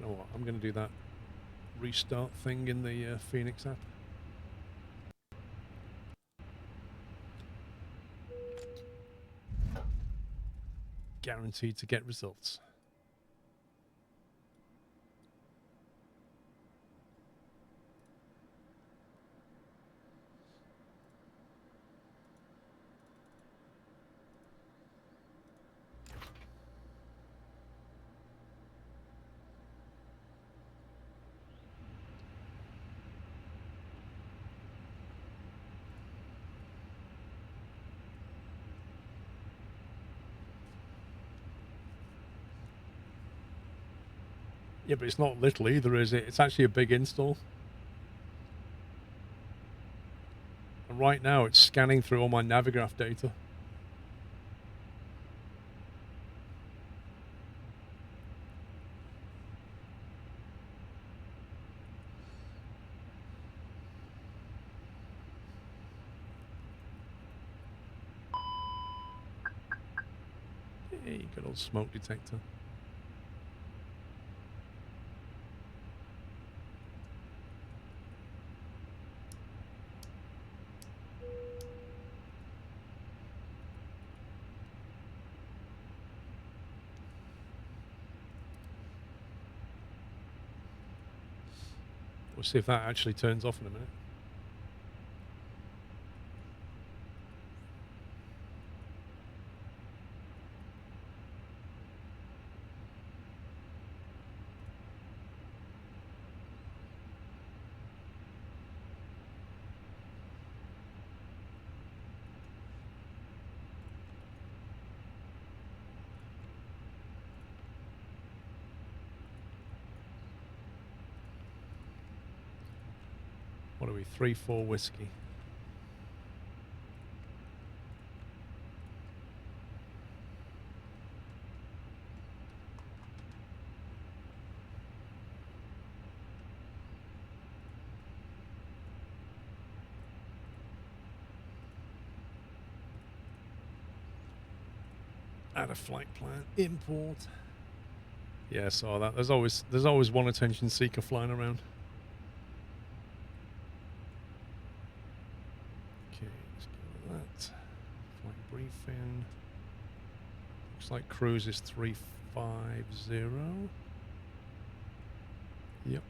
You know what? I'm going to do that restart thing in the Phoenix app. Guaranteed to get results. Yeah, but it's not little either, is it? It's actually a big install. And right now it's scanning through all my Navigraph data. Hey, good old smoke detector. We'll see if that actually turns off in a minute. What are we? 3-4 whiskey. Add a flight plan. Import. Yeah, I saw that. There's always one attention seeker flying around. Okay, let's go with that. Flight briefing. Looks like cruise is 350. Yep.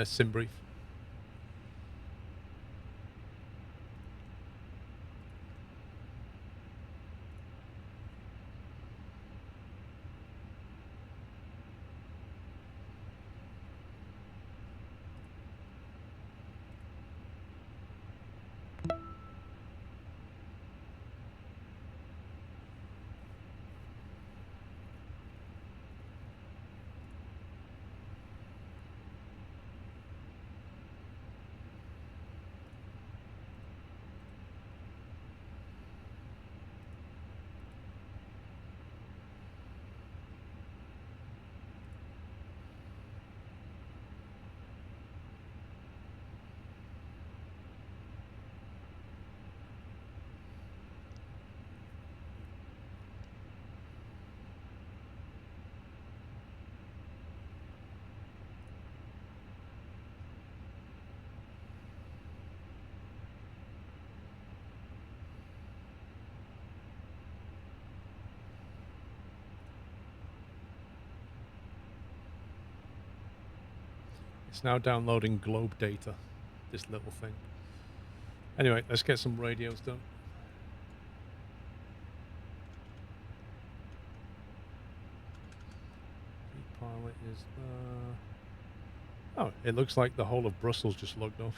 Sim brief. It's now downloading globe data, this little thing. Anyway, let's get some radios done. Pilot is oh, it looks like the whole of Brussels just logged off.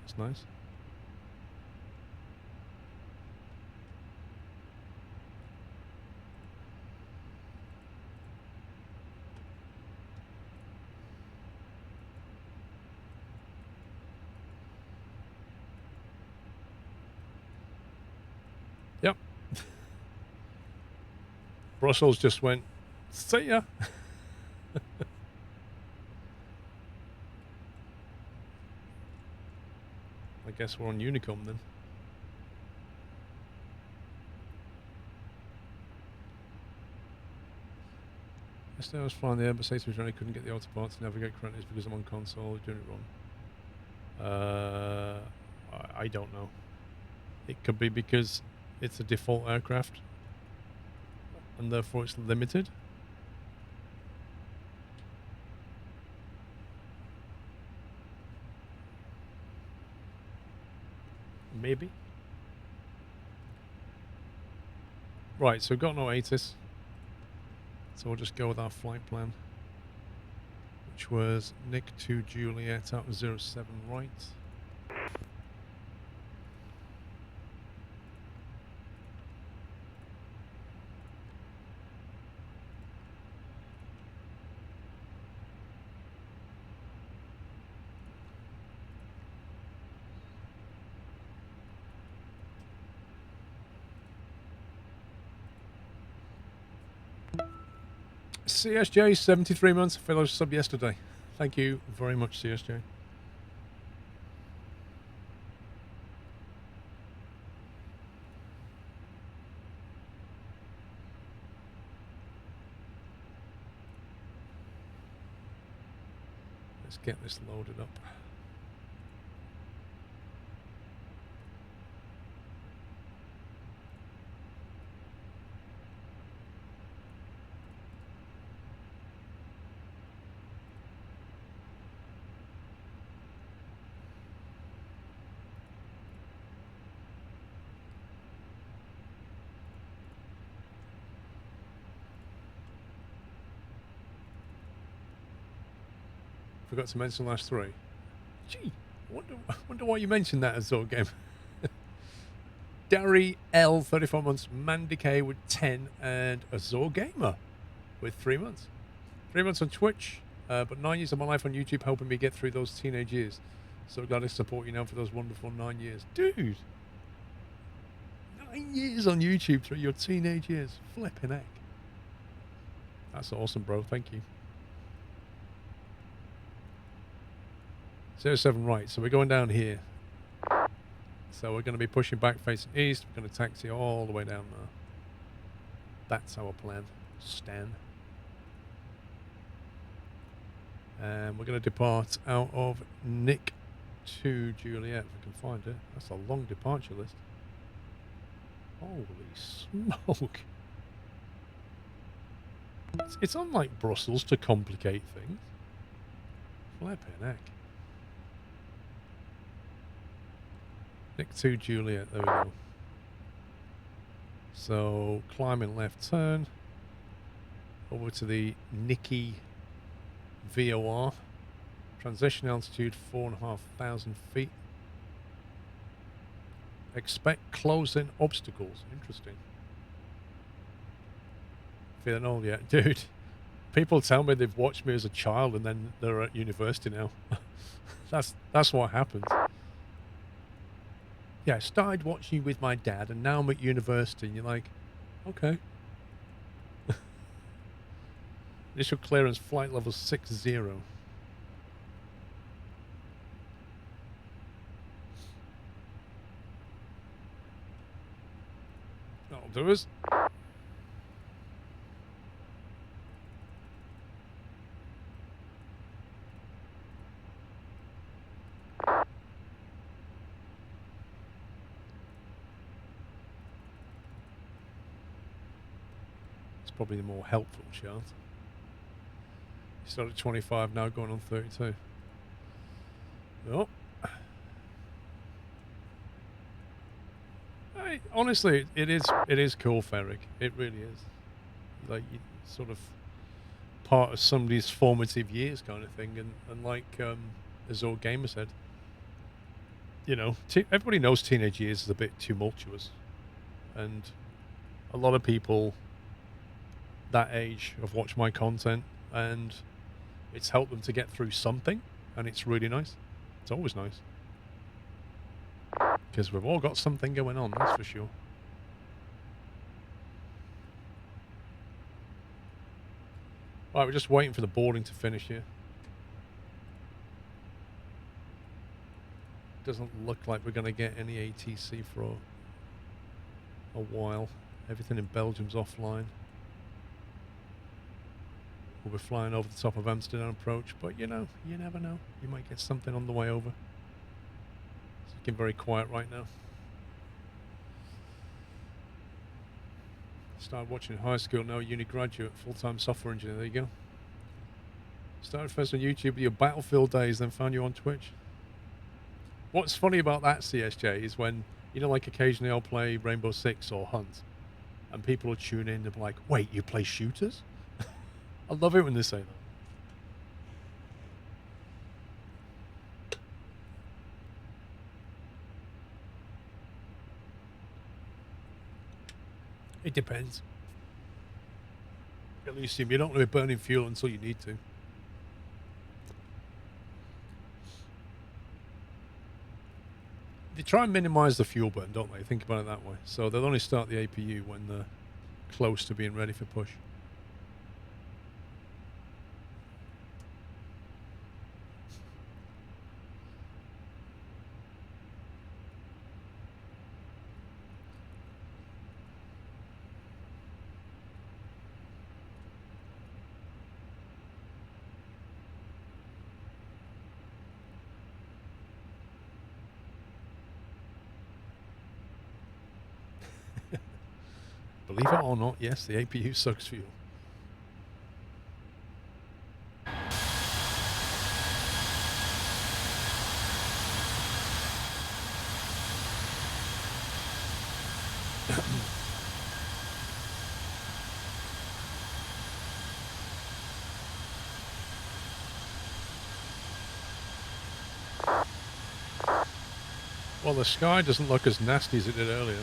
That's nice. Yep. Brussels just went, see ya. guess we're on Unicom then. Yesterday I was flying the air, but safety was running. I couldn't get the autopilot to navigate currently. It's because I'm on console doing it wrong. I don't know. It could be because it's a default aircraft and therefore it's limited. Maybe. Right, so we've got no ATIS. So we'll just go with our flight plan, which was Nick 2 Juliet out of 07 right. CSJ, 73 months, fellow sub yesterday. Thank you very much, CSJ. Let's get this loaded up. Forgot to mention the last three. Gee, I wonder why you mentioned that as Zor game. Darry L, 34 months, Mandicay with 10, and Azor Gamer with 3 months. 3 months on Twitch, but 9 years of my life on YouTube helping me get through those teenage years. So glad to support you now for those wonderful 9 years. Dude! 9 years on YouTube through your teenage years. Flipping heck. That's awesome, bro. Thank you. 07 right, so we're going down here. So we're going to be pushing back facing east. We're going to taxi all the way down there. That's our plan, Stan. And we're going to depart out of Nick 2 Juliet, if I can find it. That's a long departure list. Holy smoke. It's unlike Brussels to complicate things. Flipping heck. Nick 2 Juliet, there we go. So, climbing left turn. Over to the Nicky VOR. Transition altitude 4,500 feet. Expect close-in obstacles. Interesting. Feeling old yet? Dude, people tell me they've watched me as a child and then they're at university now. That's what happens. Yeah, I started watching you with my dad, and now I'm at university, and you're like, okay. Initial clearance, flight level 60. That'll do us. Probably the more helpful chart. You started at 25, now going on 32. Oh. Honestly, it is cool, Ferric. It really is. Like, you sort of part of somebody's formative years kind of thing, and like Azor Gamer said, you know, everybody knows teenage years is a bit tumultuous, and a lot of people that age have watched my content and it's helped them to get through something, and it's really nice. It's always nice because we've all got something going on, that's for sure. Right, we're just waiting for the boarding to finish here. Doesn't look like we're going to get any ATC for a while. Everything in Belgium's offline. We'll be flying over the top of Amsterdam approach, but you know, you never know. You might get something on the way over. It's looking very quiet right now. Started watching high school, now uni graduate, full-time software engineer. There you go. Started first on YouTube with your Battlefield days, then found you on Twitch. What's funny about that, CSJ, is when, you know, like occasionally I'll play Rainbow Six or Hunt, and people will tune in and be like, wait, you play shooters? I love it when they say that. It depends. At least you don't want to be burning fuel until you need to. They try and minimize the fuel burn, don't they? Think about it that way. So they'll only start the APU when they're close to being ready for push. Believe it or not, yes, the APU sucks fuel. Well, the sky doesn't look as nasty as it did earlier.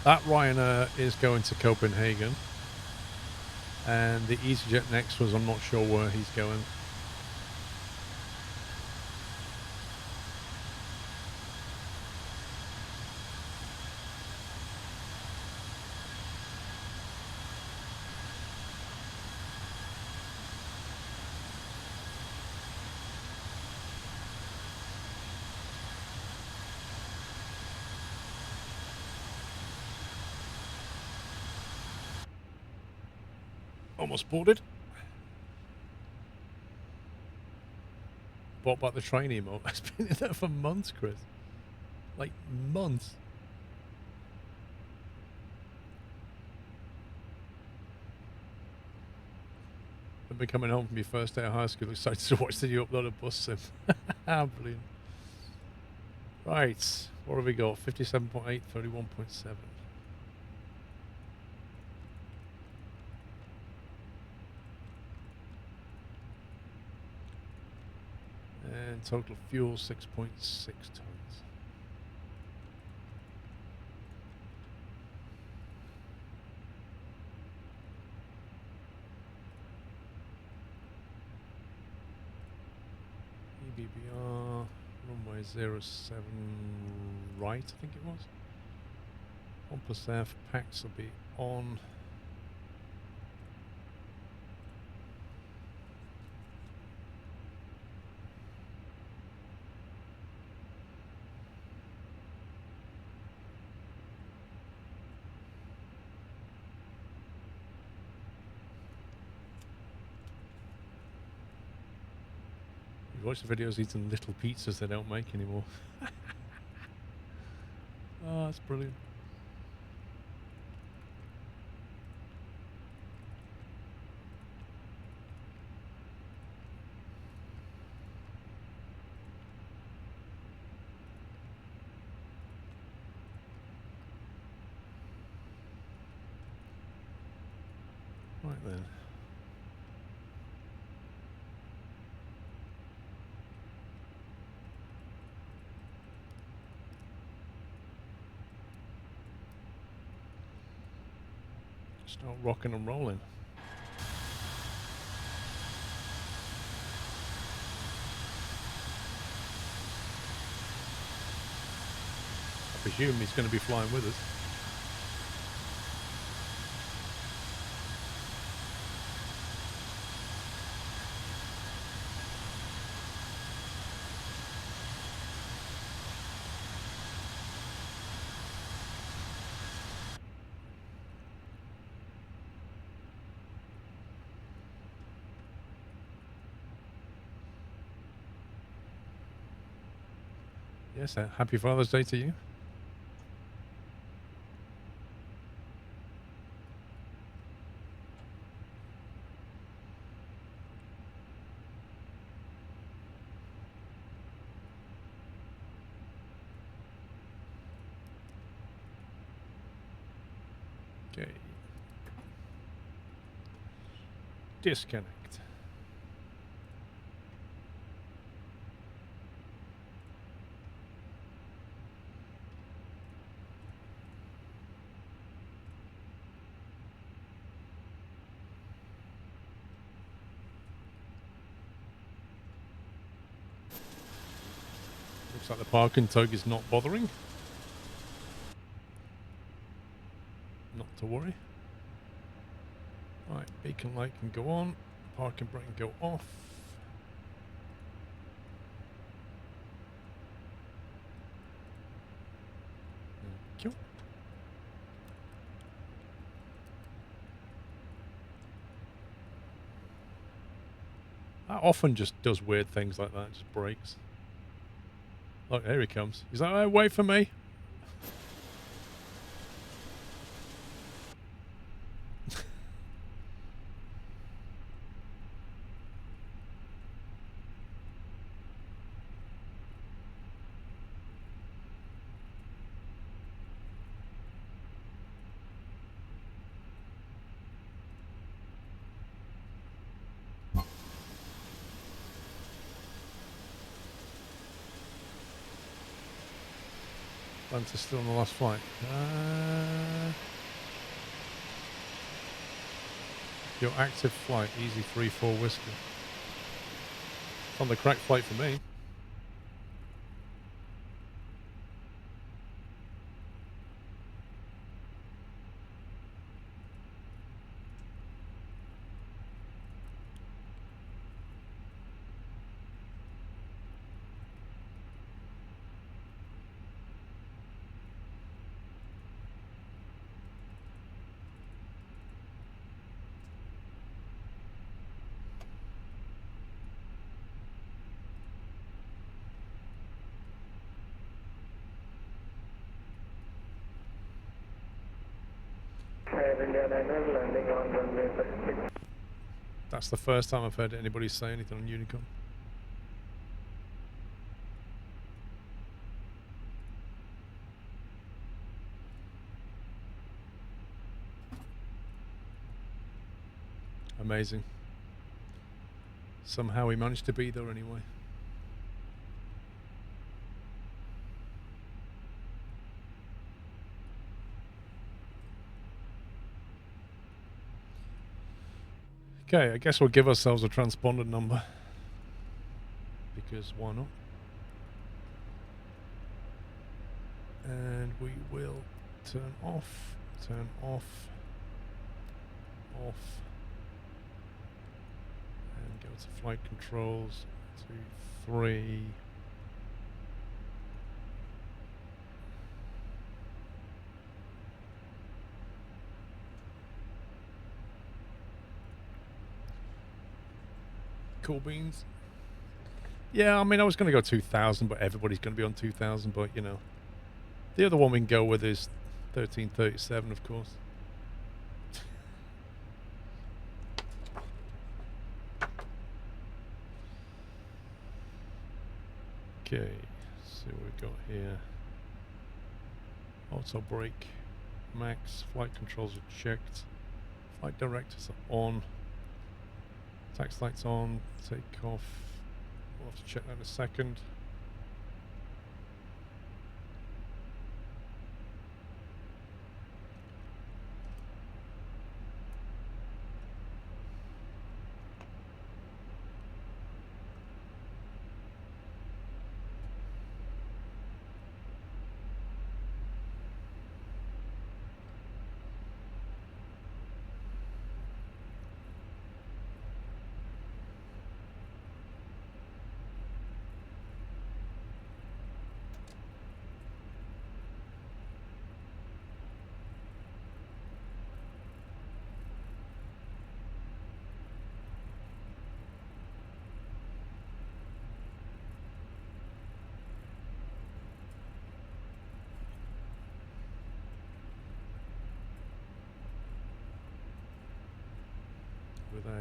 That Ryanair is going to Copenhagen, and the EasyJet next was, I'm not sure where he's going. Almost boarded. Bought back the train emote. It's been in there for months, Chris. Like, months. I've been coming home from your first day of high school, excited to watch the new uploaded bus sim. Brilliant. Right, what have we got? 57.8, 31.7. And total fuel 6.6 tons. EBBR, runway 07 right, I think it was. 1+ F, packs will be on. You watch the videos eating little pizzas they don't make anymore. Oh, that's brilliant. Right then. Start rocking and rolling. I presume he's going to be flying with us. Yes, happy Father's Day to you. Okay. Disconnect. Looks like the parking tug is not bothering. Not to worry. Right, beacon light can go on. Parking brake can go off. Thank you. That often just does weird things like that, just brakes. Look, here he comes. He's like, oh, wait for me. Lancer's still on the last flight. Your active flight, easy 3-4 whiskey. It's on the correct flight for me. That's the first time I've heard anybody say anything on Unicom. Amazing. Somehow we managed to be there anyway. Okay, I guess we'll give ourselves a transponder number. Because why not? And we will turn off, off, and go to flight controls, 2, 3. Cool beans. Yeah, I mean, I was going to go 2000, but everybody's going to be on 2000, but you know. The other one we can go with is 1337, of course. Okay, so we've got here. Auto brake, max, flight controls are checked. Flight directors are on. Tax lights on, take off. We'll have to check that in a second.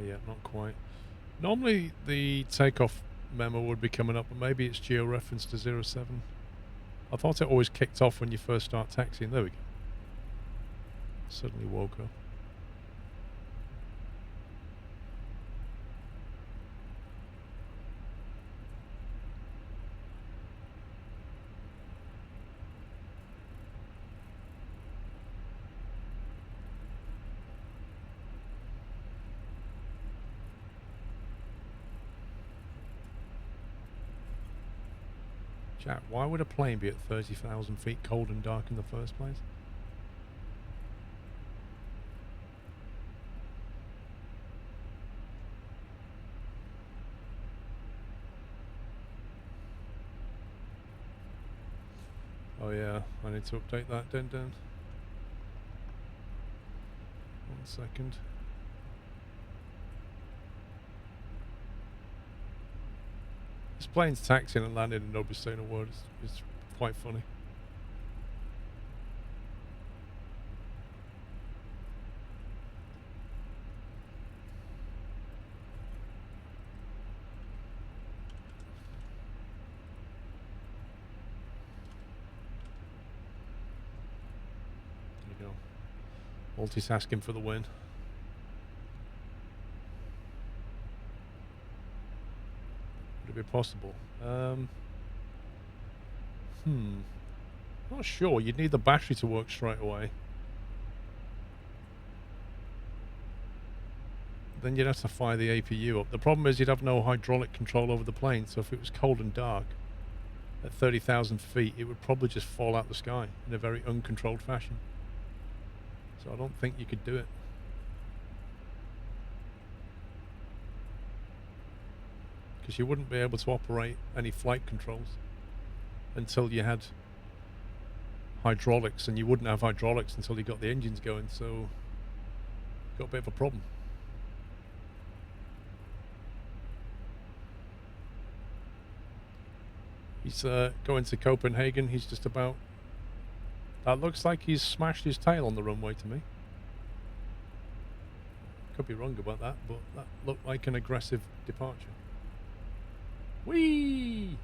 Yeah, not quite. Normally the takeoff memo would be coming up, but maybe it's geo-referenced to 07. I thought it always kicked off when you first start taxiing. There we go. Suddenly woke up. Chat, why would a plane be at 30,000 feet cold and dark in the first place? Oh yeah, I need to update that, Dun. 1 second. This plane's taxiing and landing and nobody's saying a word. It's quite funny. There you go. Multitasking for the win. Would it be possible? Not sure. You'd need the battery to work straight away. Then you'd have to fire the APU up. The problem is you'd have no hydraulic control over the plane, so if it was cold and dark at 30,000 feet, it would probably just fall out the sky in a very uncontrolled fashion. So I don't think you could do it. Because you wouldn't be able to operate any flight controls until you had hydraulics, and you wouldn't have hydraulics until you got the engines going, so you've got a bit of a problem. He's going to Copenhagen. He's just about... That looks like he's smashed his tail on the runway to me. Could be wrong about that, but that looked like an aggressive departure. Whee!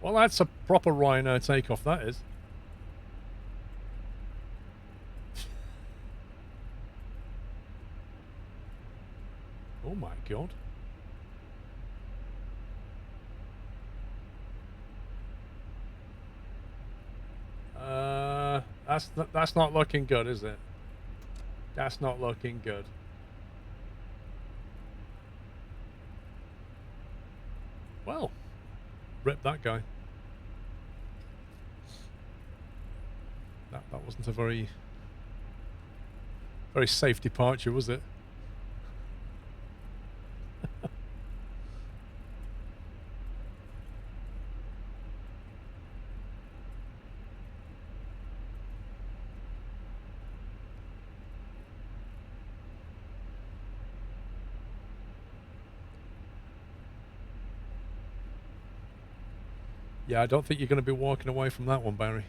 Well, that's a proper Ryanair takeoff, that is. Oh my god. That's not looking good, is it? That's not looking good. Well, rip that guy. That wasn't a very safe departure, was it? Yeah, I don't think you're going to be walking away from that one, Barry.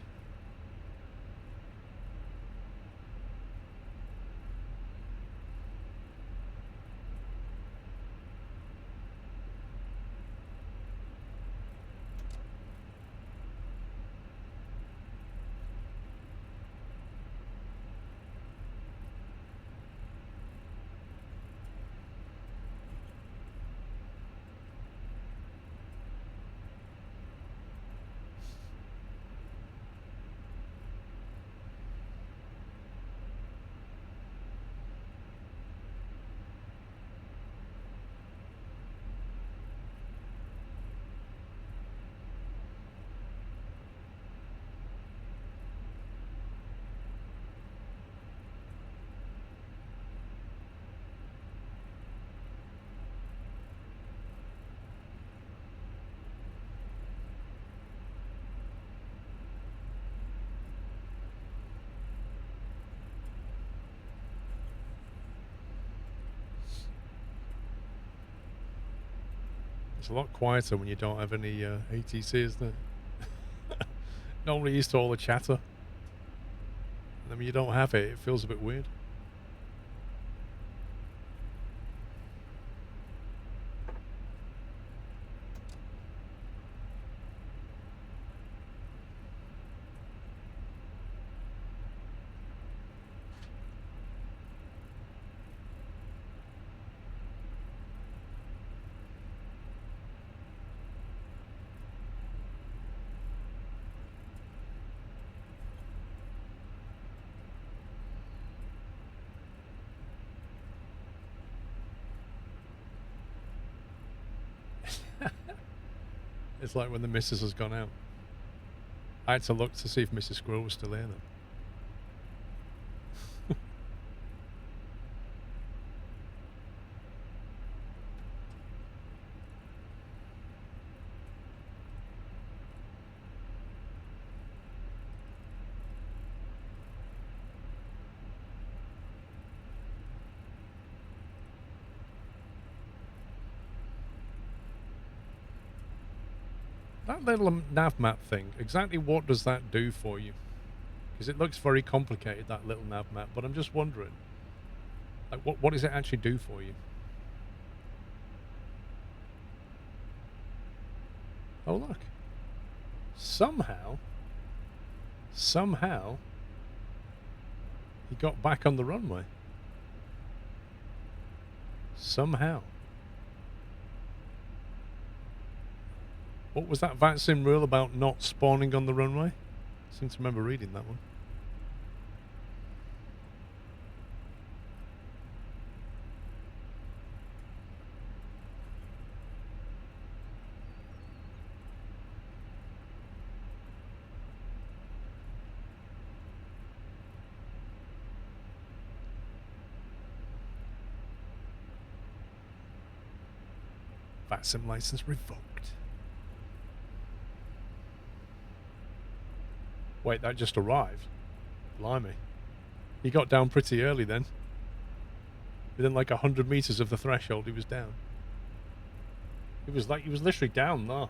It's a lot quieter when you don't have any ATC, isn't it? Normally used to all the chatter. And then when you don't have it, it feels a bit weird. It's like when the missus has gone out. I had to look to see if Mrs. Squirrel was still here then. That little nav map thing, exactly what does that do for you? Because it looks very complicated, that little nav map, but I'm just wondering, like, what does it actually do for you? Oh, look. Somehow, he got back on the runway. Somehow. What was that vaccine rule about not spawning on the runway? I seem to remember reading that one. VATSIM license revoked. Wait, that just arrived? Blimey. He got down pretty early then. Within like 100 meters of the threshold, he was down. He was literally down there.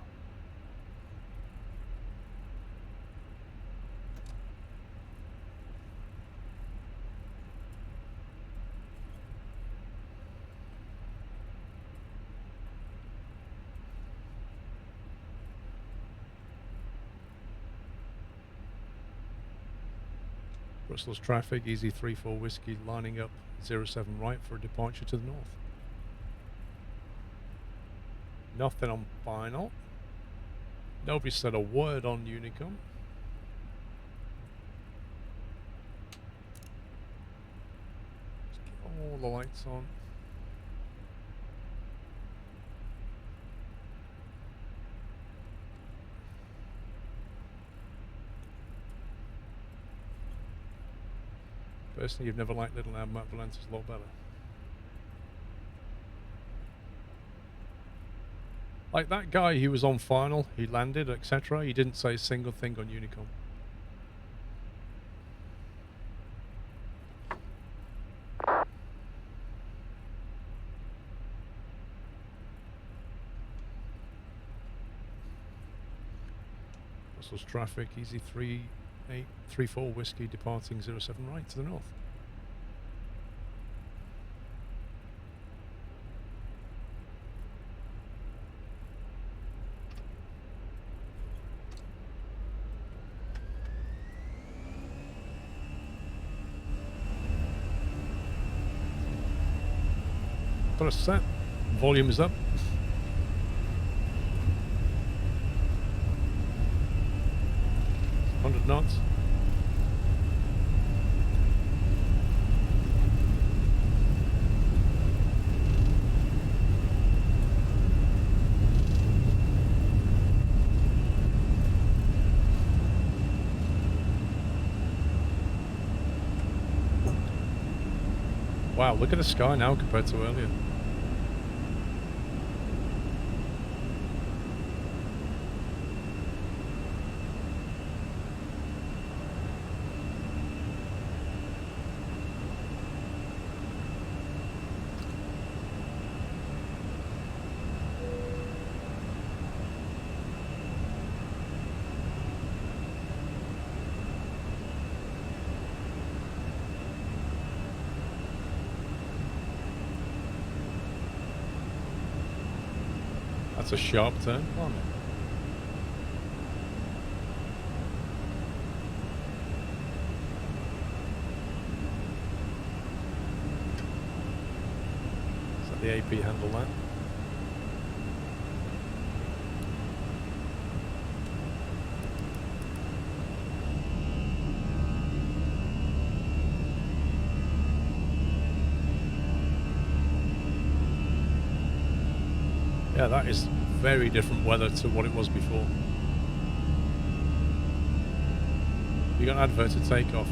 Brussels traffic, easy 3-4 whiskey, lining up 07 right for a departure to the north. Nothing on final. Nobody said a word on Unicom. Let's get all the lights on. Personally, you've never liked Little Nav Map Valentis a lot better. Like that guy who was on final, he landed, etc. He didn't say a single thing on Unicom. Brussels traffic, easy 3-4 whiskey, departing 07 right to the north. First set, volume is up. It's 100 knots. Wow, look at the sky now compared to earlier. That's a sharp turn. Come on, man. Does that the AP handle that? Yeah, that is very different weather to what it was before. You got an advert to take off.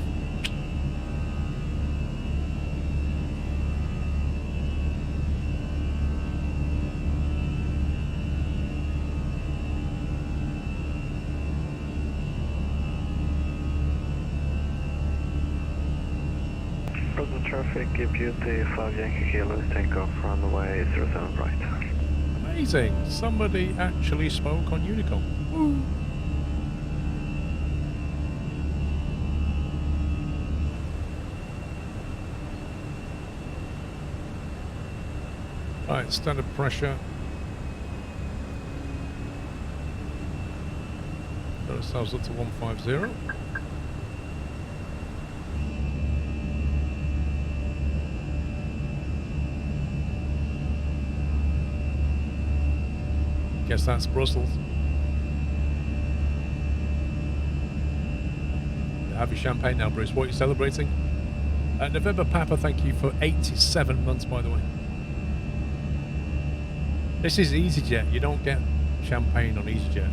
Present traffic, Beauty 5 Yankee Kilo, take off runway 07 right. Amazing! Somebody actually spoke on Unicom. Woo! Right, standard pressure. Got ourselves up to 150. Guess that's Brussels. Have your champagne now, Bruce. What are you celebrating? November Papa, thank you for 87 months, by the way. This is EasyJet. You don't get champagne on EasyJet.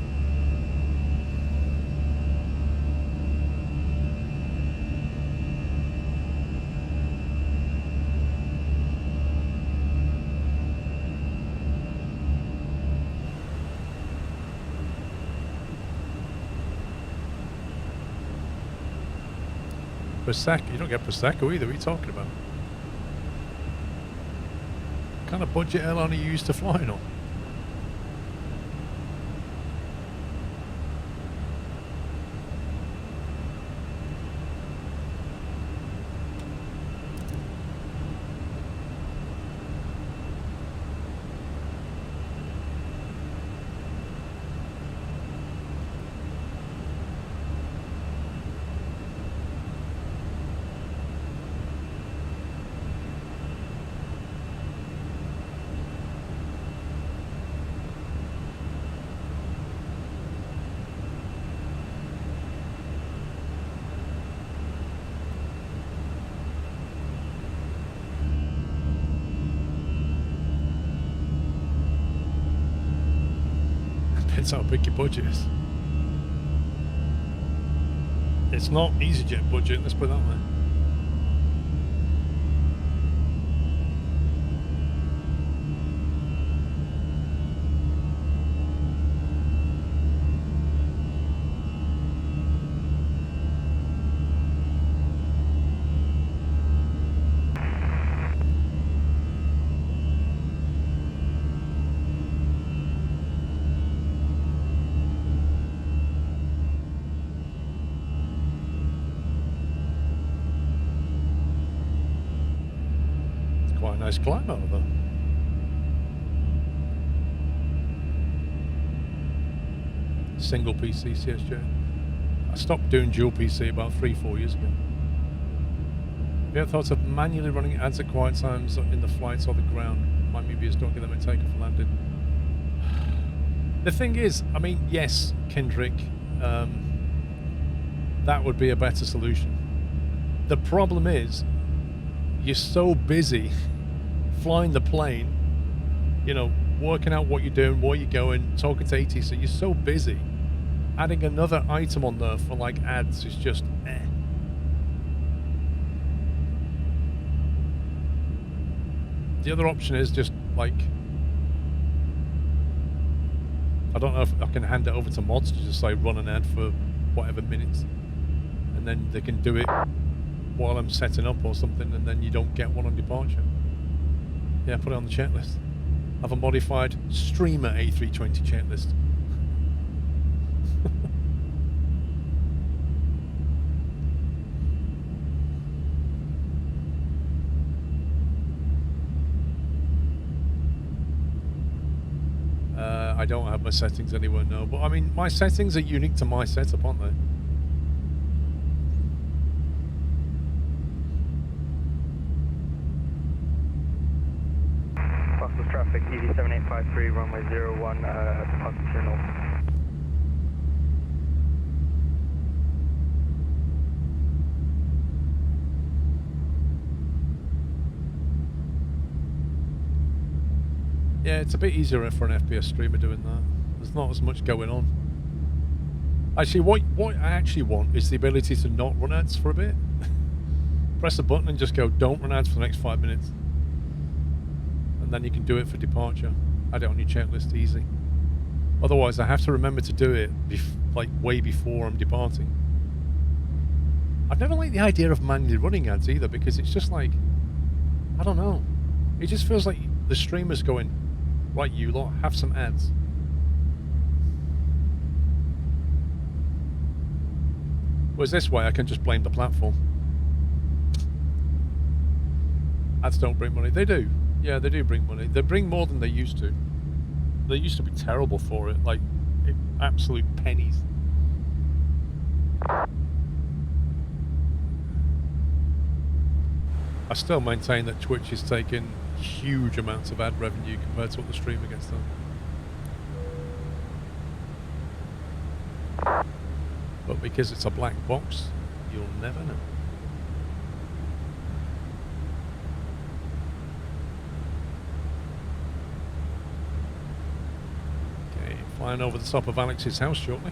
Prosecco. You don't get Prosecco either. What are you talking about? What kind of budget airline are you used to flying on? Depends how big your budget is. It's not EasyJet budget, let's put it that way. Nice climb over there. Single PC CSJ. I stopped doing dual PC about 3-4 years ago. Have you ever thought of manually running ads at quiet times in the flights or the ground? My movies don't get them a takeoff and landing. The thing is, I mean, yes, Kendrick, that would be a better solution. The problem is, you're so busy flying the plane, you know, working out what you're doing, where you're going, talking to ATC, you're so busy. Adding another item on there for like ads is just eh. The other option is just like, I don't know if I can hand it over to mods to just say run an ad for whatever minutes, and then they can do it while I'm setting up or something, and then you don't get one on departure. Yeah, put it on the checklist. Have a modified streamer A320 checklist. I don't have my settings anywhere, no. But I mean, my settings are unique to my setup, aren't they? Traffic, EV7853, runway 01, departure north. Yeah, it's a bit easier for an FPS streamer doing that. There's not as much going on. Actually, what I actually want is the ability to not run ads for a bit. Press a button and just go, don't run ads for the next 5 minutes. And then you can do it for departure. Add it on your checklist, easy. Otherwise, I have to remember to do it like way before I'm departing. I've never liked the idea of manually running ads either, because it's just like, I don't know. It just feels like the streamer's going, right, you lot, have some ads. Whereas this way, I can just blame the platform. Ads don't bring money. They do. Yeah, they do bring money. They bring more than they used to. They used to be terrible for it, like absolute pennies. I still maintain that Twitch is taking huge amounts of ad revenue compared to what the streamer gets done. But because it's a black box, you'll never know. Okay, flying over the top of Alex's house shortly.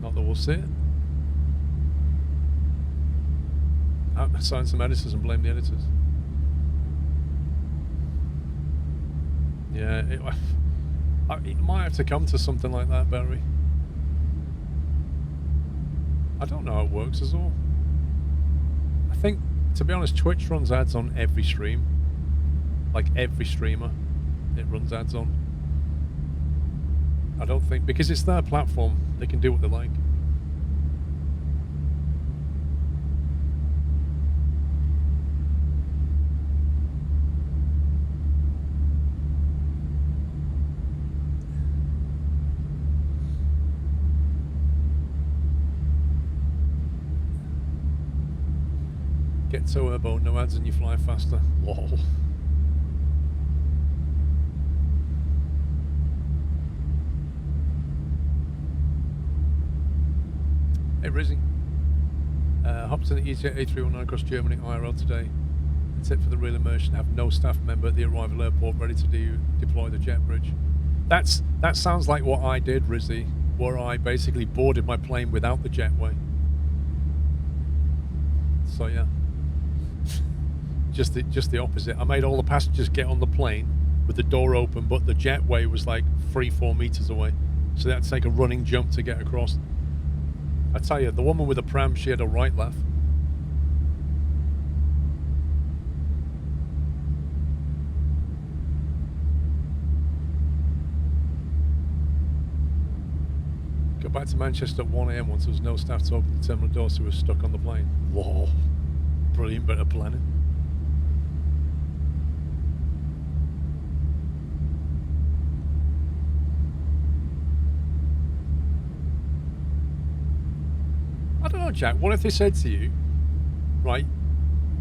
Not that we'll see it. Assign some editors and blame the editors. Yeah, it might have to come to something like that, Barry. I don't know how it works as all. I think, to be honest, Twitch runs ads on every stream. Like every streamer, it runs ads on. I don't think, because it's their platform, they can do what they like. Get turbo, no ads and you fly faster. Lol. Hey Rizzy. Hopped in the EasyJet A319 across Germany IRL today. That's it for the real immersion. Have no staff member at the arrival airport ready to deploy the jet bridge. That sounds like what I did, Rizzy, where I basically boarded my plane without the jetway. So yeah. Just the opposite. I made all the passengers get on the plane with the door open, but the jetway was like 3-4 meters away, so they had to take a running jump to get across. I tell you, the woman with the pram, she had a right laugh. Got back to Manchester at 1 AM once there was no staff to open the terminal door, so we were stuck on the plane. Whoa, brilliant bit of planning. I don't know, Jack, what if they said to you, right,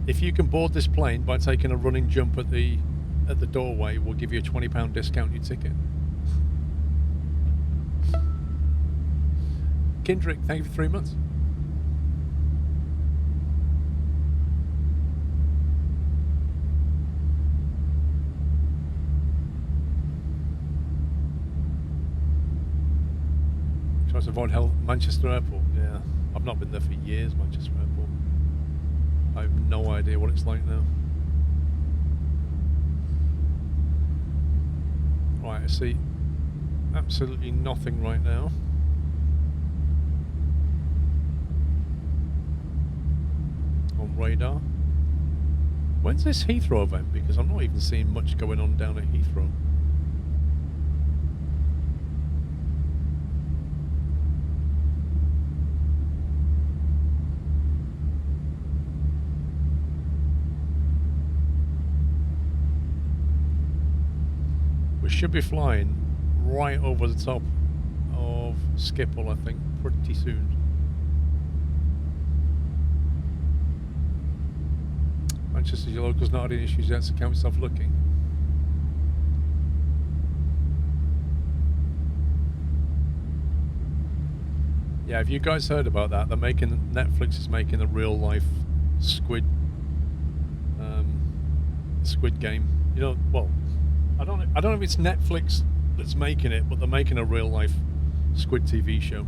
if you can board this plane by taking a running jump at the doorway, we'll give you a £20 discount on your ticket. Kendrick, thank you for 3 months. Tries to avoid Manchester Airport, yeah. I've not been there for years, Manchester Airport. I have no idea what it's like now. Right, I see absolutely nothing right now. On radar. When's this Heathrow event? Because I'm not even seeing much going on down at Heathrow. We should be flying right over the top of Schiphol, I think, pretty soon. Manchester, your locals not had any issues yet, so count yourself lucky. Yeah, have you guys heard about that? Netflix is making a real life Squid Squid Game. You know, well, I don't know if it's Netflix that's making it, but they're making a real life Squid TV show.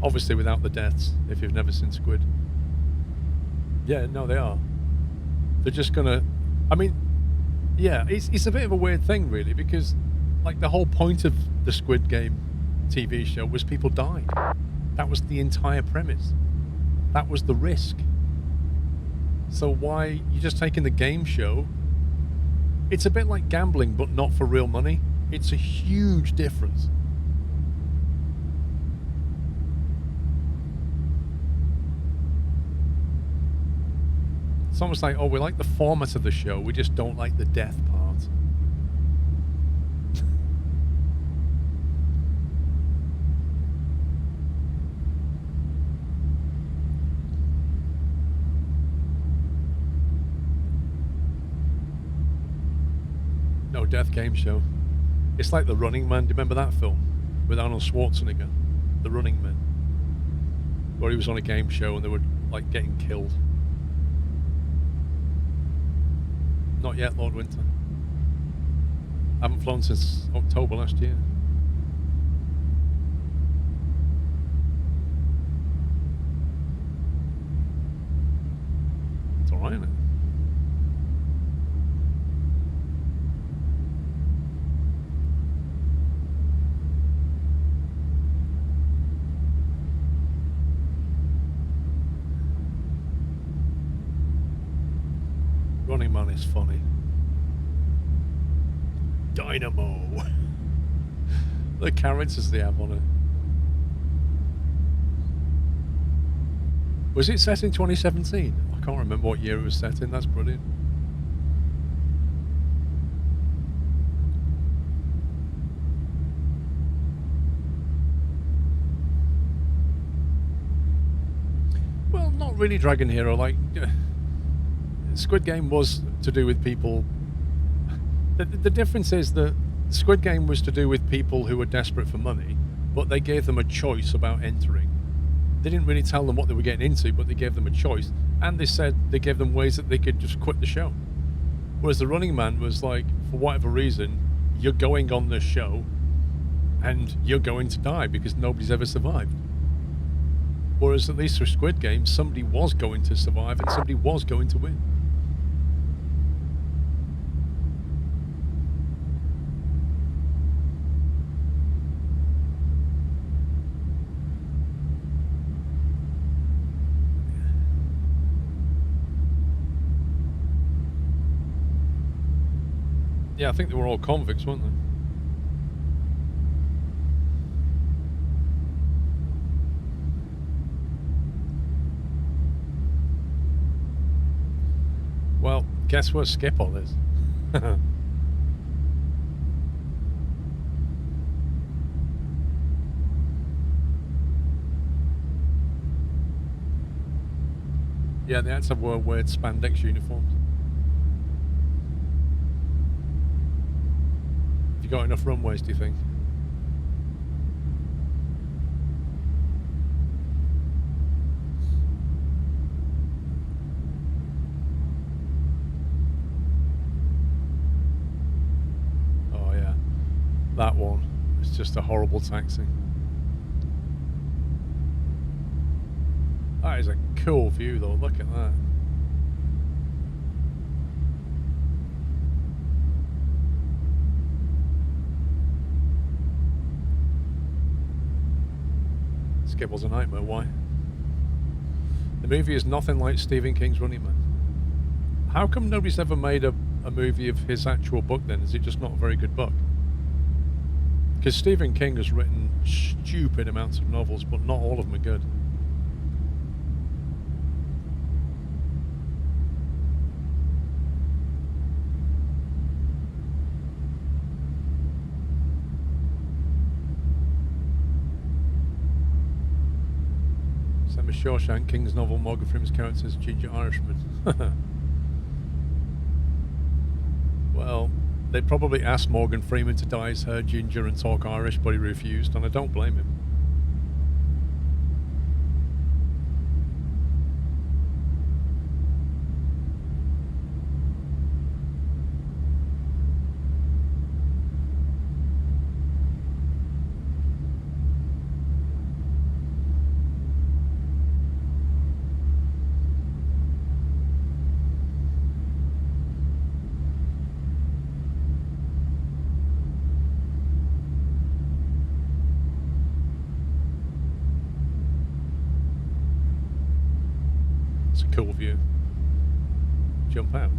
Obviously without the deaths, if you've never seen Squid. Yeah, no, they are. They're just gonna, I mean, yeah, it's a bit of a weird thing, really, because like the whole point of the Squid Game TV show was people died. That was the entire premise. That was the risk. So why you're just taking the game show? It's a bit like gambling, but not for real money. It's a huge difference. It's almost like, oh, we like the format of the show, we just don't like the death part. No, death game show. It's like The Running Man. Do you remember that film with Arnold Schwarzenegger? The Running Man. Where he was on a game show and they were like getting killed. Not yet, Lord Winter. I haven't flown since October last year. It's alright, isn't it? Running Man is funny. Dynamo. The characters they have on it. Was it set in 2017? I can't remember what year it was set in. That's brilliant. Well, not really Dragon Hero. Like, Squid Game was to do with people. The difference is that Squid Game was to do with people who were desperate for money, but they gave them a choice about entering. They didn't really tell them what they were getting into, but they gave them a choice. And they said they gave them ways that they could just quit the show. Whereas The Running Man was like, for whatever reason, you're going on this show and you're going to die because nobody's ever survived. Whereas at least for Squid Game, somebody was going to survive and somebody was going to win. Yeah, I think they were all convicts, weren't they? Well, guess where Skipple is? Yeah, they had to wear weird spandex uniforms. Have you got enough runways, do you think? Oh yeah, that one. It's just a horrible taxi. That is a cool view though, look at that. Skipple's a nightmare, why? The movie is nothing like Stephen King's Running Man. How come nobody's ever made a movie of his actual book then? Is it just not a very good book? Because Stephen King has written stupid amounts of novels, but not all of them are good. Same as Shawshank, King's novel, Morgan Freeman's character is Ginger Irishman. Well, they probably asked Morgan Freeman to dye his hair ginger and talk Irish, but he refused, and I don't blame him. cool view. Jump out.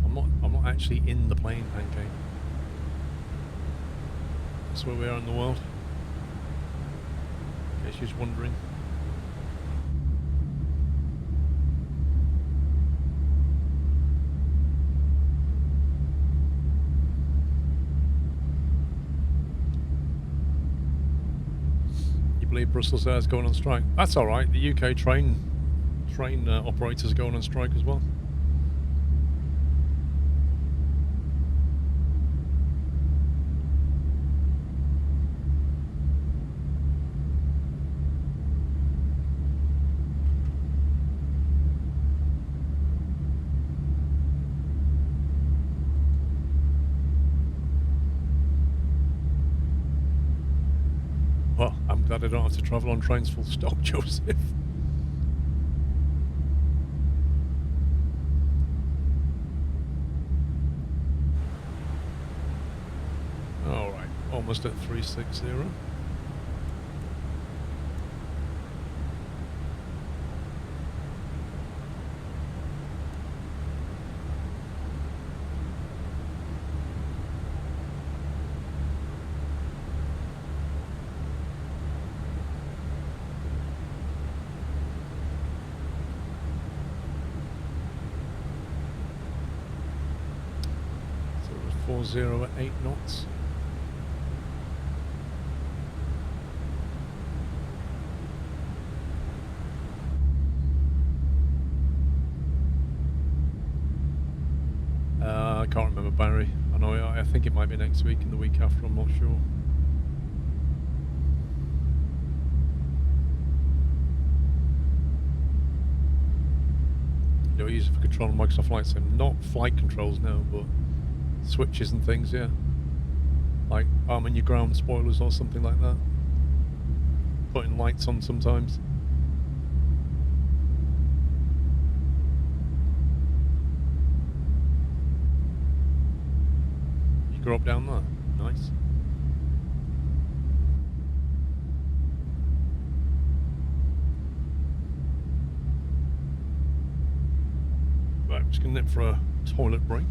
I'm not actually in the plane, Pancake. That's where we are in the world. In case you're wondering. You believe Brussels Air's going on strike? That's all right. The UK train operators are going on strike as well. Well, I'm glad I don't have to travel on trains full stop, Joseph. All right, almost at 360. So it was 40 at 8 knots. I can't remember, Barry. I think it might be next week and the week after, I'm not sure. You know, use it for control on Microsoft Flight Sim. Not flight controls now, but switches and things, yeah. Like arming your ground spoilers or something like that. Putting lights on sometimes. You grew up down there? Nice. Right, I'm just going to nip for a toilet break.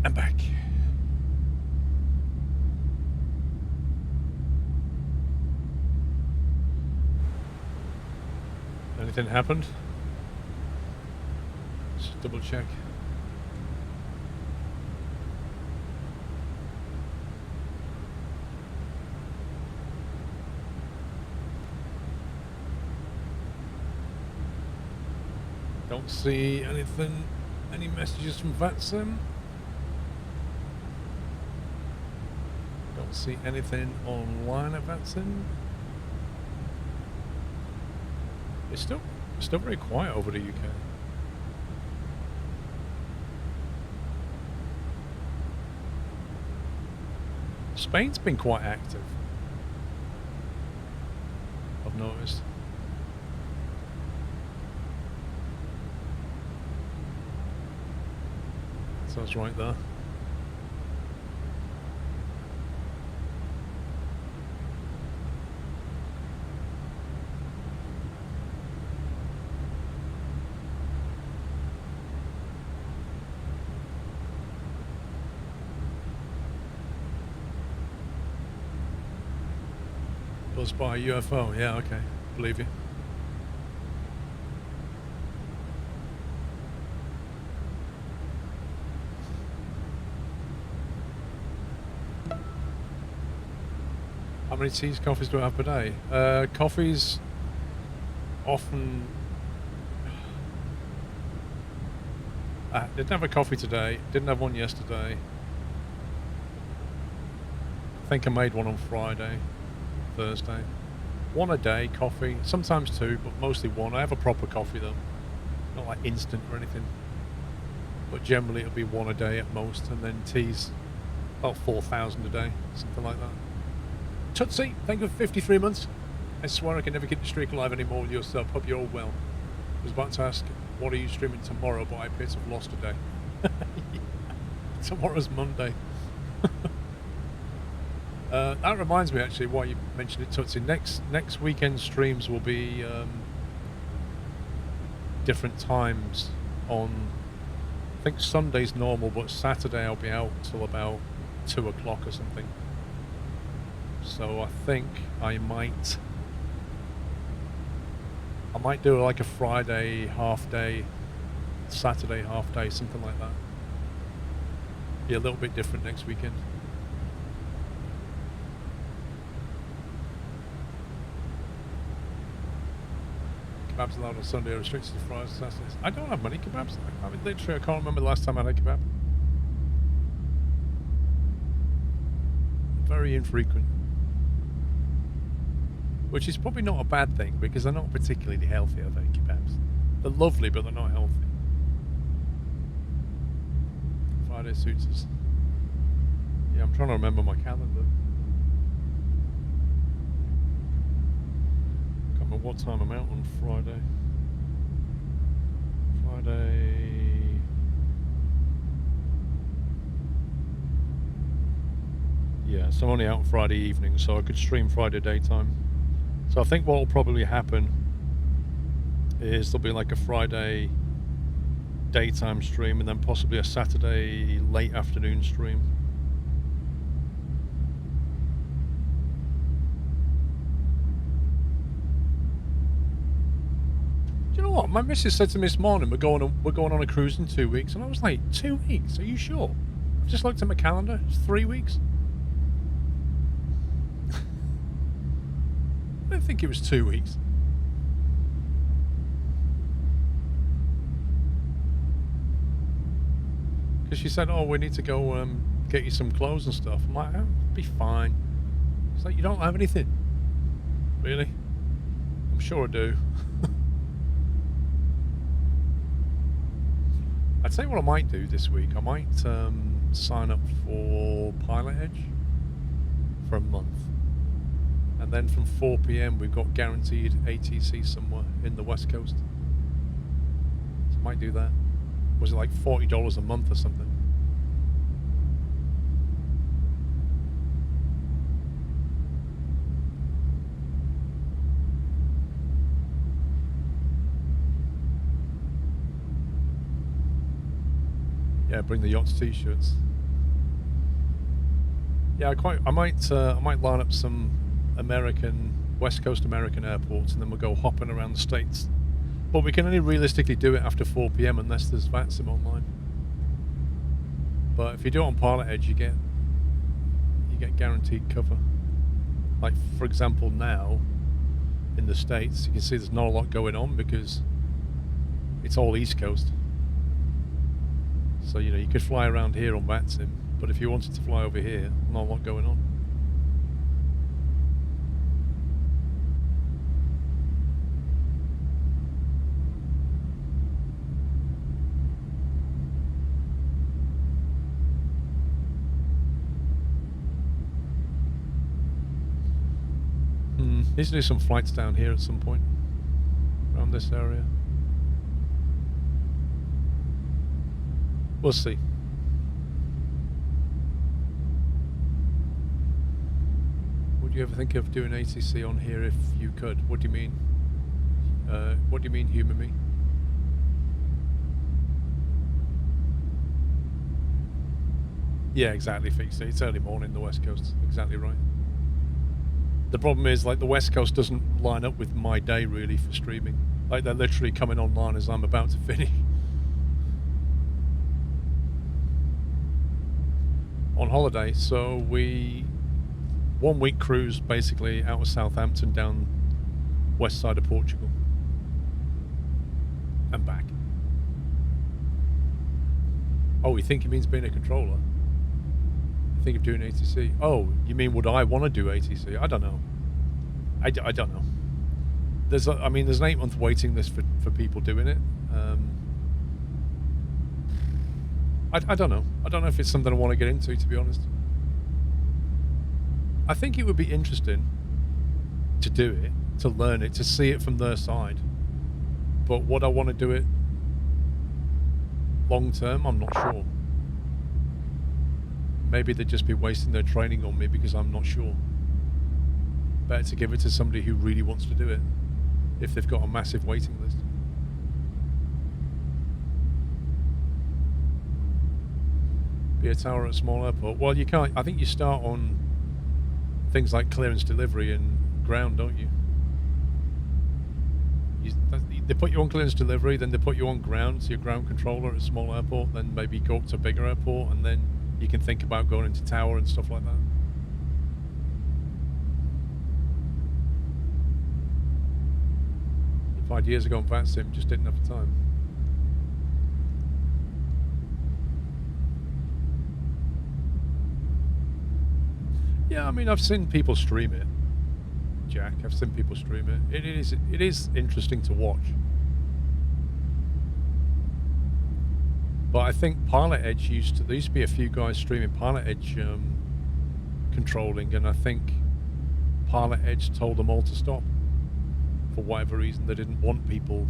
I'm back. Anything happened? Just double check. Don't see anything, any messages from Vatsim. Don't see anything online at Vatsim. It's still very quiet over the UK. Spain's been quite active, I've noticed. So that's right there. Buzzed by a UFO, yeah, okay, believe you. How many teas, coffees do I have per day? Coffees often... I didn't have a coffee today, didn't have one yesterday. I think I made one on Friday, Thursday. One a day, coffee, sometimes two, but mostly one. I have a proper coffee though, not like instant or anything. But generally it'll be one a day at most, and then teas, about 4,000 a day, something like that. Tootsie, thank you for 53 months. I swear I can never keep the streak alive anymore with your sub. Hope you're all well. I was about to ask, what are you streaming tomorrow, but I appear to have lost a day. Tomorrow's Monday. That reminds me actually, why you mentioned it, Tootsie. Next weekend streams will be different times on, I think Sunday's normal, but Saturday I'll be out till about 2 o'clock or something. So I think I might do like a Friday half day, Saturday half day, something like that. Be a little bit different next weekend. Kebabs allowed on Sunday are restricted to Fridays and Saturdays. I don't have many kebabs. I mean, literally, I can't remember the last time I had a kebab. Very infrequent. Which is probably not a bad thing, because they're not particularly healthy, are they, kebabs? They're lovely, but they're not healthy. Friday suits us. Yeah, I'm trying to remember my calendar. Can't remember what time I'm out on Friday. Yeah, so I'm only out on Friday evening, so I could stream Friday daytime. So I think what will probably happen is there'll be like a Friday daytime stream and then possibly a Saturday late afternoon stream. Do you know what? My missus said to me this morning, we're going on a cruise in 2 weeks, and I was like, 2 weeks? Are you sure? I've just looked at my calendar. It's 3 weeks. I didn't think it was 2 weeks. Because she said, oh, we need to go get you some clothes and stuff. I'm like, I'll be fine. It's like, you don't have anything? Really? I'm sure I do. I'd say what I might do this week, I might sign up for Pilot Edge for a month. And then from 4 PM we've got guaranteed ATC somewhere in the West Coast. So I might do that. Was it like $40 a month or something? Yeah, bring the yachts t-shirts. Yeah, I might line up some West Coast American airports, and then we'll go hopping around the states. But we can only realistically do it after 4 p.m. unless there's VATSIM online. But if you do it on Pilot Edge, you get guaranteed cover. Like, for example, now in the States, you can see there's not a lot going on because it's all East Coast. So, you could fly around here on VATSIM, but if you wanted to fly over here, not a lot going on. Need to do some flights down here at some point, around this area. We'll see. Would you ever think of doing ATC on here if you could? What do you mean? What do you mean, humour me? Yeah, exactly, Fixie. It's early morning, the West Coast. Exactly right. The problem is, like, the West Coast doesn't line up with my day, really, for streaming. Like, they're literally coming online as I'm about to finish. On holiday, so 1 week cruise, basically, out of Southampton down west side of Portugal. And back. Oh, you think he means being a controller? Think of doing ATC. Oh, you mean would I want to do ATC? I don't know. I don't know. There's an 8-month waiting list for people doing it. I don't know. I don't know if it's something I want to get into, to be honest. I think it would be interesting to do it, to learn it, to see it from their side. But would I want to do it long term? I'm not sure. Maybe they'd just be wasting their training on me because I'm not sure. Better to give it to somebody who really wants to do it, if they've got a massive waiting list. Be a tower at a small airport. Well, you can't. I think you start on things like clearance delivery and ground, don't you? They put you on clearance delivery, then they put you on ground, so you're ground controller at a small airport, then maybe go up to a bigger airport, and then you can think about going into tower and stuff like that. Applied years ago on VATSIM, just didn't have the time. Yeah, I mean, I've seen people stream it, Jack. I've seen people stream it. It is interesting to watch. But I think Pilot Edge there used to be a few guys streaming Pilot Edge controlling, and I think Pilot Edge told them all to stop. For whatever reason, they didn't want people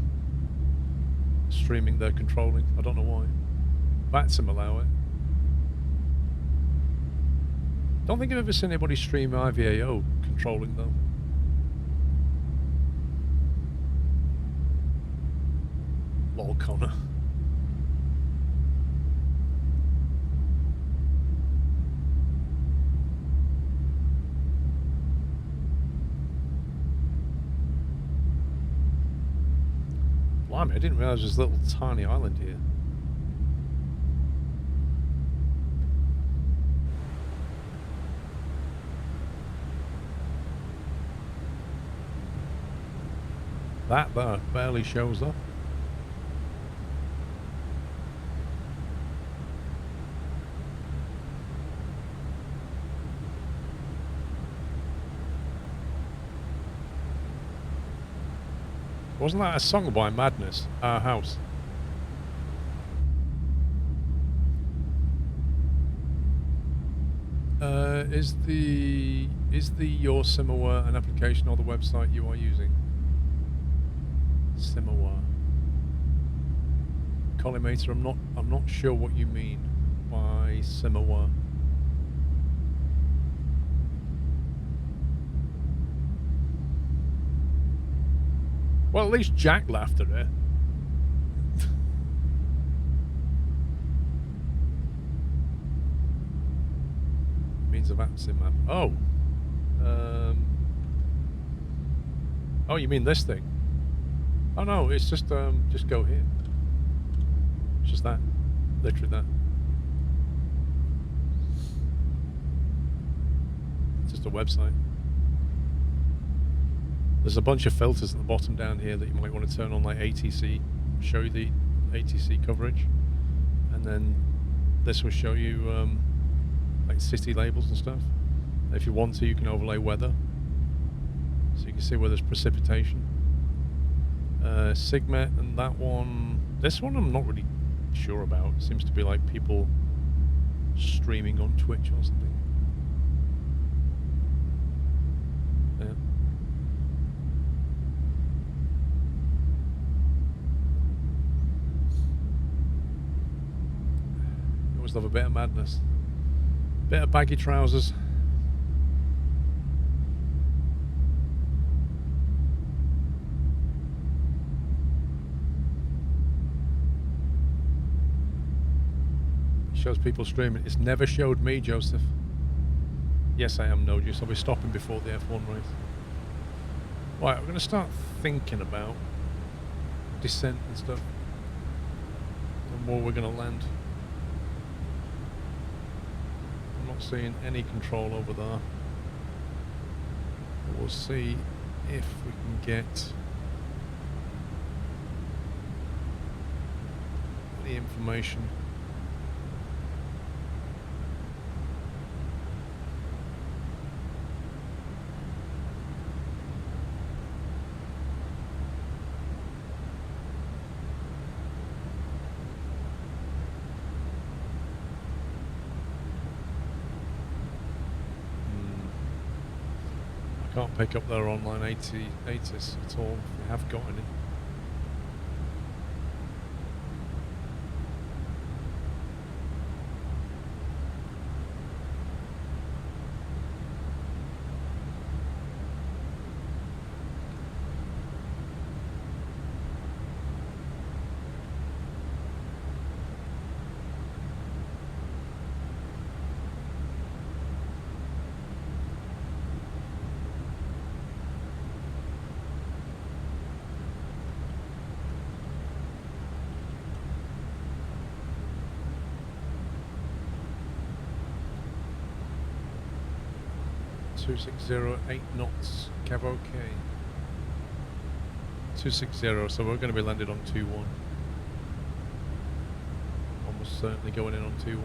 streaming their controlling. I don't know why. VATSIM allow it. Don't think I've ever seen anybody stream IVAO controlling though. Lol, Connor. Blimey, I didn't realise there's a little tiny island here. That barely shows up. Wasn't that a song by Madness? Our House. Is the Your Simaware an application or the website you are using? Simaware. Collimator, I'm not sure what you mean by Simaware. Well, at least Jack laughed at it. kinds of apps in map. Oh. Oh, you mean this thing? Oh no, it's just go here. It's just that. Literally that. It's just a website. There's a bunch of filters at the bottom down here that you might want to turn on, like ATC, show you the ATC coverage, and then this will show you like city labels and stuff. If you want to, you can overlay weather, so you can see where there's precipitation. Sigmet and that one. This one I'm not really sure about. It seems to be like people streaming on Twitch or something. Yeah. You always love a bit of madness. Bit of baggy trousers. Shows people streaming. It's never showed me, Joseph. Yes, I am no juice. I'll be stopping before the F1 race. Right, we're going to start thinking about descent and stuff. And where we're going to land. I'm not seeing any control over there. But we'll see if we can get any information. Can't pick up their online ATs at all, if they have got any. Two 608 knots, Cav OK. 260, so we're going to be landed on 2-1. Almost certainly going in on 2-1.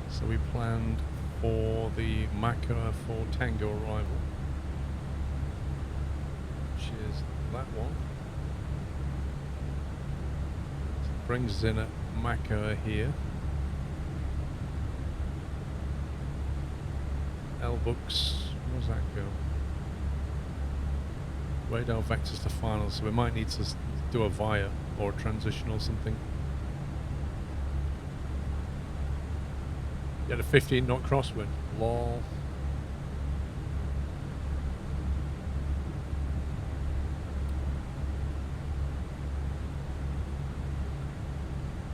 So we planned for the Maka for Tango arrival, which is that one. So it brings us in at Maka here. Mailbox, where does that go? Radar vectors to final, so we might need to do a via or a transition or something. You had a 15 knot crosswind. Lol.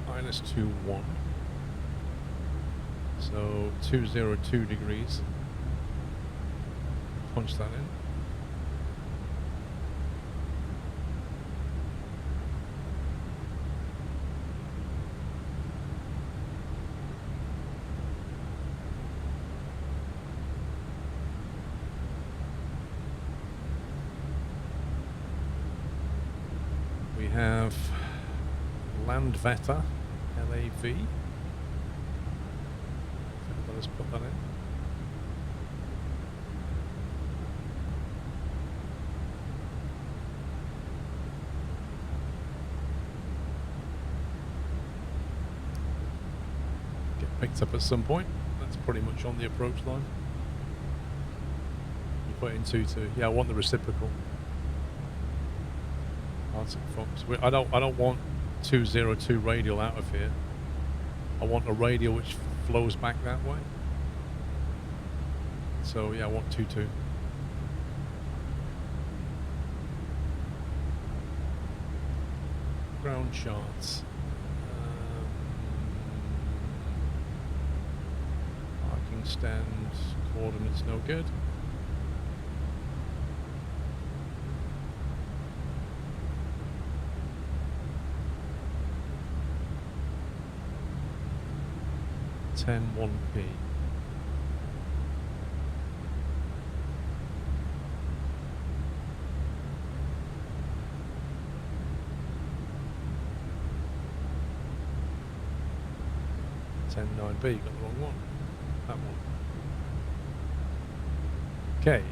Minus 2-1. So 202 degrees. Punch that in. We have Landvetter, LAV. Let us put that in. Picked up at some point. That's pretty much on the approach line. You put in 2-2. Yeah, I want the reciprocal. Arctic Fox. I don't want 202 radial out of here. I want a radial which flows back that way. So yeah, I want 2-2. Ground charts. Wing stand coordinates no good. Ten 1P. Ten 9B, got the wrong one. That one. Okay.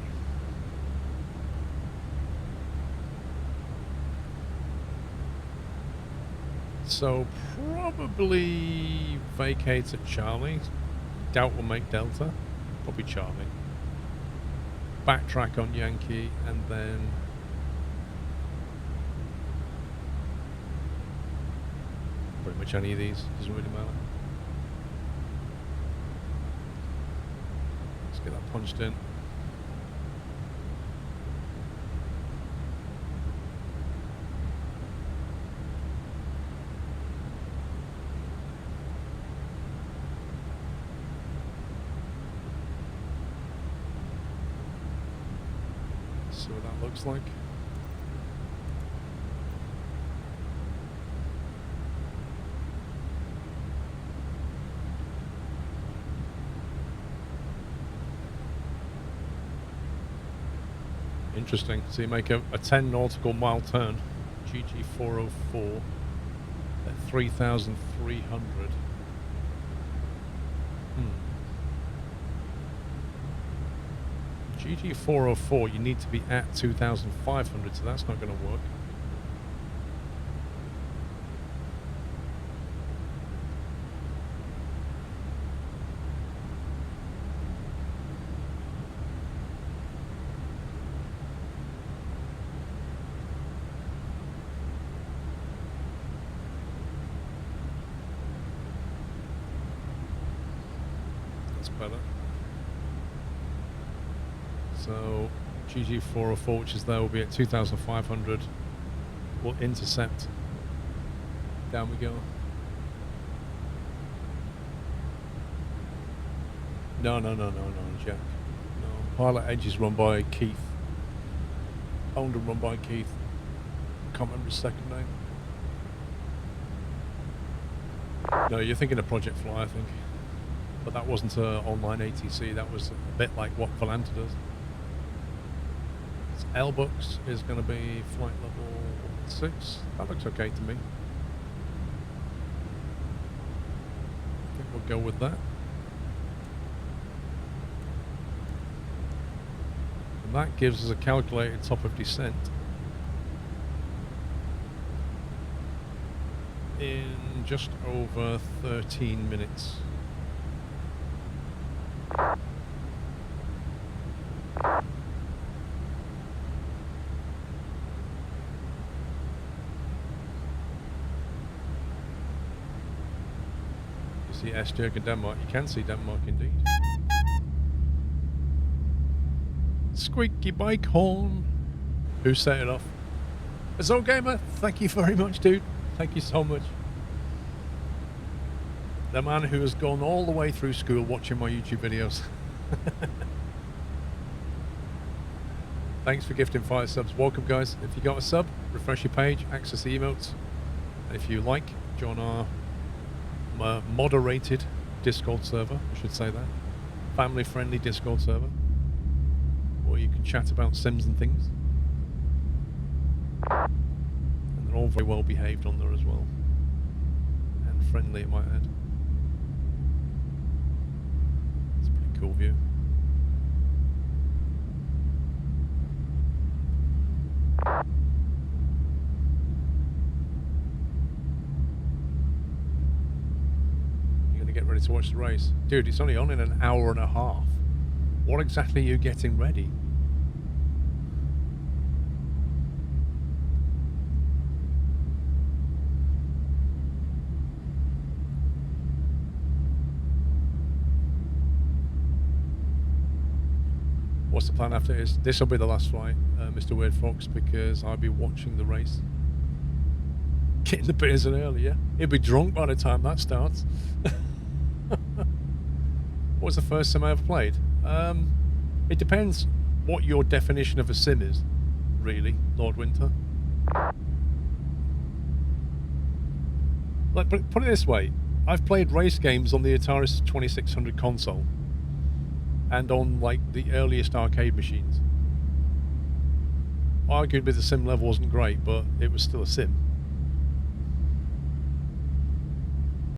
So probably vacate at Charlie. Doubt we'll make Delta. Probably Charlie. Backtrack on Yankee and then pretty much any of these. Doesn't really matter. Let's get that punched in. See what that looks like. Interesting. So you make a 10 nautical mile turn, GG 404 at 3,300. GG 404, you need to be at 2,500, so that's not going to work. That's better. So GG 404, which is there, will be at 2,500. We'll intercept. Down we go. No, Jack. No. Pilot Edge is run by Keith. Owned and run by Keith. Can't remember his second name. No, you're thinking of Project Fly, I think. But that wasn't an online ATC. That was a bit like what Volanta does. Mailbox is going to be flight level 6. That looks okay to me. I think we'll go with that. And that gives us a calculated top of descent in just over 13 minutes. See Esbjerg and Denmark. You can see Denmark indeed. Squeaky bike horn. Who set it off? Azul Gamer, thank you very much, dude. Thank you so much. The man who has gone all the way through school watching my YouTube videos. Thanks for gifting 5 subs. Welcome, guys. If you got a sub, refresh your page, access the emotes. And if you like, join our moderated Discord server, I should say that. Family-friendly Discord server. Or you can chat about Sims and things. And they're all very well behaved on there as well. And friendly, I might add. It's a pretty cool view. Get ready to watch the race. Dude, it's only on in an hour and a half. What exactly are you getting ready? What's the plan after this? This will be the last flight, Mr. Weird Fox, because I'll be watching the race. Getting the beers in early, yeah? He'll be drunk by the time that starts. What was the first sim I ever played? It depends what your definition of a sim is, really, Lord Winter. Like, put it this way, I've played race games on the Atari 2600 console and on, like, the earliest arcade machines. Arguably the sim level wasn't great, but it was still a sim.